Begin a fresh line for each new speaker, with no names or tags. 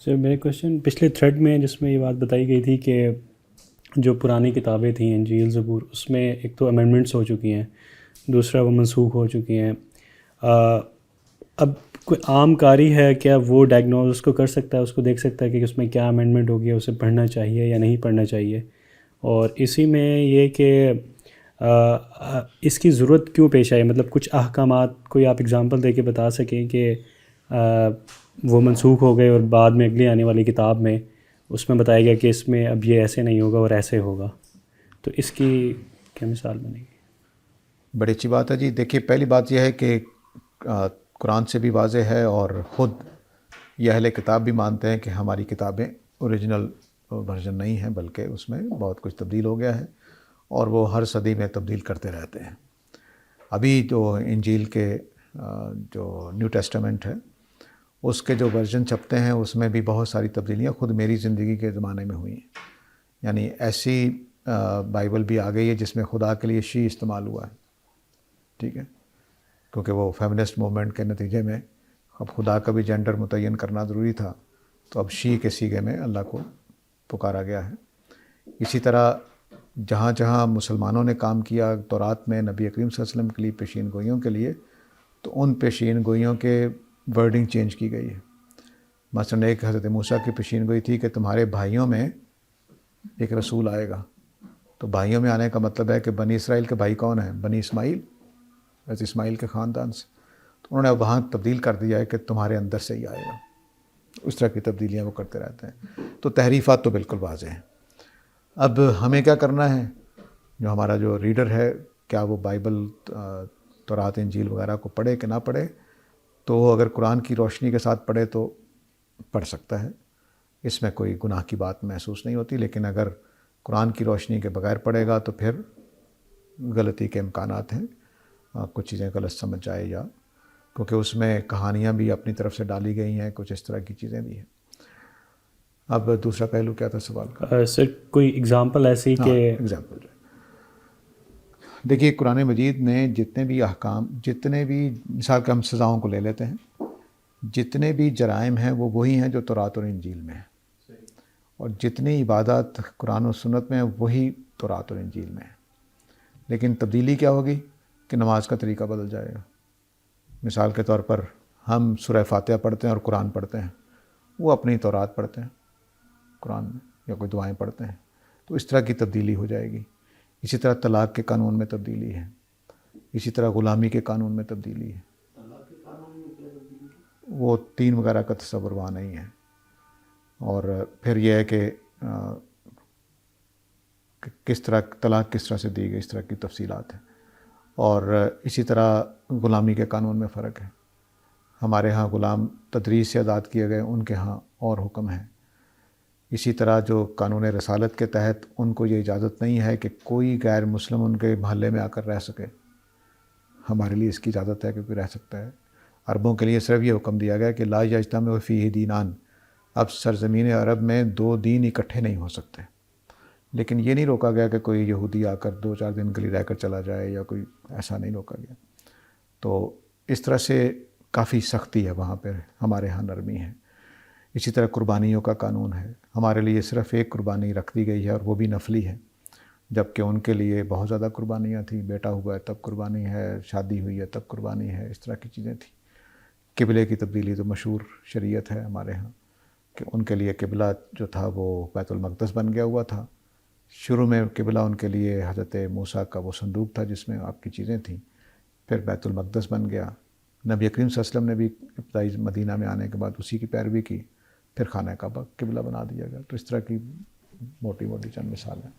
سر میرے کوشچن پچھلے تھریڈ میں جس میں یہ بات بتائی گئی تھی کہ جو پرانی کتابیں تھیں انجیل زبور، اس میں ایک تو امینڈمنٹس ہو چکی ہیں، دوسرا وہ منسوخ ہو چکی ہیں۔ اب کوئی عام قاری ہے کیا وہ ڈائگنوز اس کو کر سکتا ہے، اس کو دیکھ سکتا ہے کہ اس میں کیا امینڈمنٹ ہوگی، اسے پڑھنا چاہیے یا نہیں پڑھنا چاہیے؟ اور اسی میں یہ کہ اس کی ضرورت کیوں پیش آئی، مطلب کچھ احکامات کوئی آپ اگزامپل دے کے بتا سکیں کہ وہ منسوخ ہو گئے اور بعد میں اگلی آنے والی کتاب میں اس میں بتایا گیا کہ اس میں اب یہ ایسے نہیں ہوگا اور ایسے ہوگا، تو اس کی کیا مثال بنے گی؟
بڑی اچھی بات ہے جی۔ دیکھیے، پہلی بات یہ ہے کہ قرآن سے بھی واضح ہے اور خود یہ اہل کتاب بھی مانتے ہیں کہ ہماری کتابیں اوریجنل ورژن نہیں ہیں، بلکہ اس میں بہت کچھ تبدیل ہو گیا ہے اور وہ ہر صدی میں تبدیل کرتے رہتے ہیں۔ ابھی جو انجیل کے جو نیو ٹیسٹامنٹ ہے اس کے جو ورژن چھپتے ہیں اس میں بھی بہت ساری تبدیلیاں خود میری زندگی کے زمانے میں ہوئی ہیں۔ یعنی ایسی بائبل بھی آ گئی ہے جس میں خدا کے لیے شی استعمال ہوا ہے، ٹھیک ہے، کیونکہ وہ فیمنسٹ موومنٹ کے نتیجے میں اب خدا کا بھی جینڈر متعین کرنا ضروری تھا، تو اب شی کے سیغے میں اللہ کو پکارا گیا ہے۔ اسی طرح جہاں جہاں مسلمانوں نے کام کیا تورات میں نبی کریم صلی اللہ علیہ وسلم کے لیے پیشین گوئیوں کے لیے، تو ان پیشین گوئیوں کے ورڈنگ چینج کی گئی ہے۔ مثلاً ایک حضرت موسیٰ کی پیشین گوئی تھی کہ تمہارے بھائیوں میں ایک رسول آئے گا، تو بھائیوں میں آنے کا مطلب ہے کہ بنی اسرائیل کے بھائی کون ہیں؟ بنی اسماعیل، حضرت اسماعیل کے خاندان سے، تو انہوں نے وہاں تبدیل کر دیا ہے کہ تمہارے اندر سے ہی آئے گا۔ اس طرح کی تبدیلیاں وہ کرتے رہتے ہیں، تو تحریفات تو بالکل واضح ہیں۔ اب ہمیں کیا کرنا ہے؟ جو ہمارا جو ریڈر ہے، کیا وہ بائبل تورات انجیل وغیرہ کو پڑھے کہ نہ پڑھے؟ تو وہ اگر قرآن کی روشنی کے ساتھ پڑھے تو پڑھ سکتا ہے، اس میں کوئی گناہ کی بات محسوس نہیں ہوتی، لیکن اگر قرآن کی روشنی کے بغیر پڑھے گا تو پھر غلطی کے امکانات ہیں، کچھ چیزیں غلط سمجھ جائے، یا کیونکہ اس میں کہانیاں بھی اپنی طرف سے ڈالی گئی ہیں، کچھ اس طرح کی چیزیں بھی ہیں۔ اب دوسرا پہلو کیا تھا سوال کا؟
سر کوئی اگزامپل ایسی
ہاں،
کہ
ایگزامپل دیکھیے، قرآن مجید نے جتنے بھی احکام، جتنے بھی، مثال کے ہم سزاؤں کو لے لیتے ہیں، جتنے بھی جرائم ہیں وہ وہی ہیں جو تورات اور انجیل میں ہیں، اور جتنی عبادات قرآن و سنت میں ہیں وہی تورات اور انجیل میں ہیں، لیکن تبدیلی کیا ہوگی کہ نماز کا طریقہ بدل جائے گا۔ مثال کے طور پر ہم سورہ فاتحہ پڑھتے ہیں اور قرآن پڑھتے ہیں، وہ اپنی تورات پڑھتے ہیں قرآن میں، یا کوئی دعائیں پڑھتے ہیں، تو اس طرح کی تبدیلی ہو جائے گی۔ اسی طرح طلاق کے قانون میں تبدیلی ہے، اسی طرح غلامی کے قانون میں تبدیلی ہے۔ وہ 3 وغیرہ کا تصور وہاں نہیں ہے۔ اور پھر یہ ہے کہ کس طرح طلاق کس طرح سے دی گئی، اس طرح کی تفصیلات ہیں۔ اور اسی طرح غلامی کے قانون میں فرق ہے، ہمارے ہاں غلام تدریس سے آزاد کیے گئے، ان کے ہاں اور حکم ہے۔ اسی طرح جو قانون رسالت کے تحت ان کو یہ اجازت نہیں ہے کہ کوئی غیر مسلم ان کے محلے میں آ کر رہ سکے، ہمارے لیے اس کی اجازت ہے کہ کوئی رہ سکتا ہے۔ عربوں کے لیے صرف یہ حکم دیا گیا کہ لا یجتمع فیہ دینان، اب سرزمین عرب میں 2 دین اکٹھے نہیں ہو سکتے، لیکن یہ نہیں روکا گیا کہ کوئی یہودی آ کر 2-4 دن کے لیے رہ کر چلا جائے، یا کوئی ایسا نہیں روکا گیا۔ تو اس طرح سے کافی سختی ہے وہاں پہ، ہمارے ہاں نرمی ہے۔ اسی طرح قربانیوں کا قانون ہے، ہمارے لیے صرف ایک قربانی رکھ دی گئی ہے اور وہ بھی نفلی ہے، جبکہ ان کے لیے بہت زیادہ قربانیاں تھیں، بیٹا ہوا ہے تب قربانی ہے، شادی ہوئی ہے تب قربانی ہے، اس طرح کی چیزیں تھیں۔ قبلے کی تبدیلی تو مشہور شریعت ہے ہمارے ہاں، کہ ان کے لیے قبلہ جو تھا وہ بیت المقدس بن گیا ہوا تھا۔ شروع میں قبلہ ان کے لیے حضرت موسیٰ کا وہ صندوق تھا جس میں آپ کی چیزیں تھیں، پھر بیت المقدس بن گیا۔ نبی کریم صلی اللہ علیہ وسلم نے بھی ابتدائی مدینہ میں آنے کے بعد اسی کی پیروی کی، پھر خانہ کعبہ قبلہ بنا دیا گیا۔ تو اس طرح کی موٹی موٹی چند مثال ہیں۔